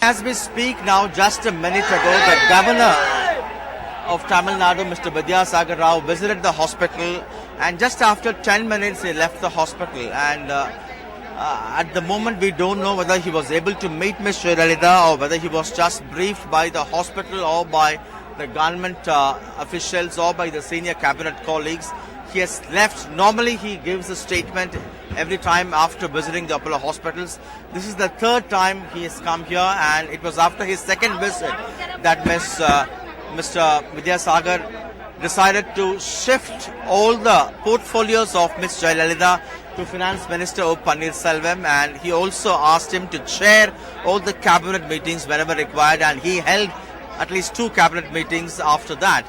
As we speak now, just a minute ago, the governor of Tamil Nadu, Mr. Vidyasagar Rao, visited the hospital, and just after 10 minutes he left the hospital. And at the moment we don't know whether he was able to meet Ms. Jayalalitha or whether he was just briefed by the hospital or by the government officials or by the senior cabinet colleagues. He has left. Normally he gives a statement every time after visiting the Apollo hospitals. This is the third time he has come here, and it was after his second visit that Mr. Vidyasagar decided to shift all the portfolios of Ms. Jayalalitha to Finance Minister O. Pannirselvam, and he also asked him to chair all the cabinet meetings whenever required, and he held at least 2 cabinet meetings after that.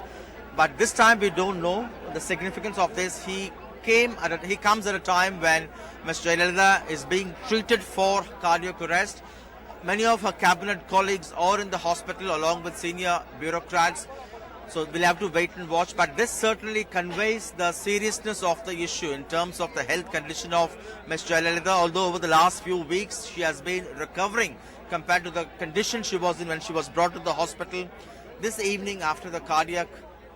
But this time we don't know the significance of this. He comes at a time when Ms. Jayalalitha is being treated for cardiac arrest. Many of her cabinet colleagues are in the hospital along with senior bureaucrats. So we'll have to wait and watch. But this certainly conveys the seriousness of the issue in terms of the health condition of Ms. Jayalalitha. Although over the last few weeks she has been recovering compared to the condition she was in when she was brought to the hospital. This evening, after the cardiac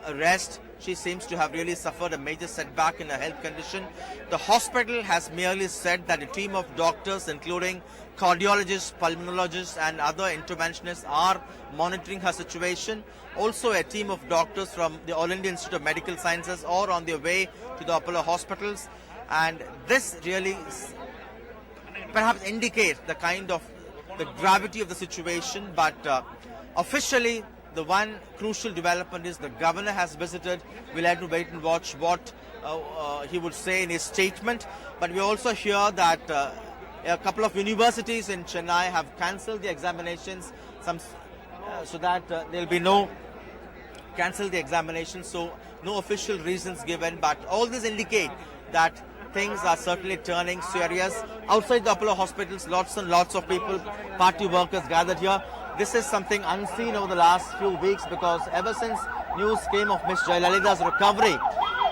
arrest, she seems to have really suffered a major setback in her health condition. The hospital has merely said that a team of doctors, including cardiologists, pulmonologists and other interventionists, are monitoring her situation. Also, a team of doctors from the All India Institute of Medical Sciences are on their way to the Apollo hospitals, and this really perhaps indicates the kind of the gravity of the situation. But officially, the one crucial development is the governor has visited. We'll have to wait and watch what he would say in his statement. But we also hear that a couple of universities in Chennai have cancelled the examinations, so that there'll be no cancel the examinations. So no official reasons given. But all this indicate that things are certainly turning serious. Outside the Apollo hospitals, lots and lots of people, party workers gathered here. This is something unseen over the last few weeks, because ever since news came of Ms. Jayalalitha's recovery,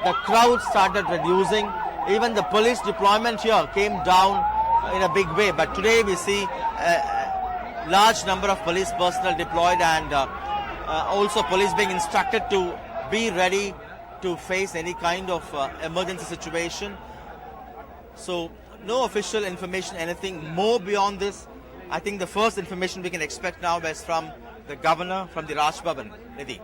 the crowd started reducing. Even the police deployment here came down in a big way. But today we see a large number of police personnel deployed, and also police being instructed to be ready to face any kind of emergency situation. So no official information, anything more beyond this. I think the first information we can expect now is from the governor from the Raj Bhavan, Nidhi.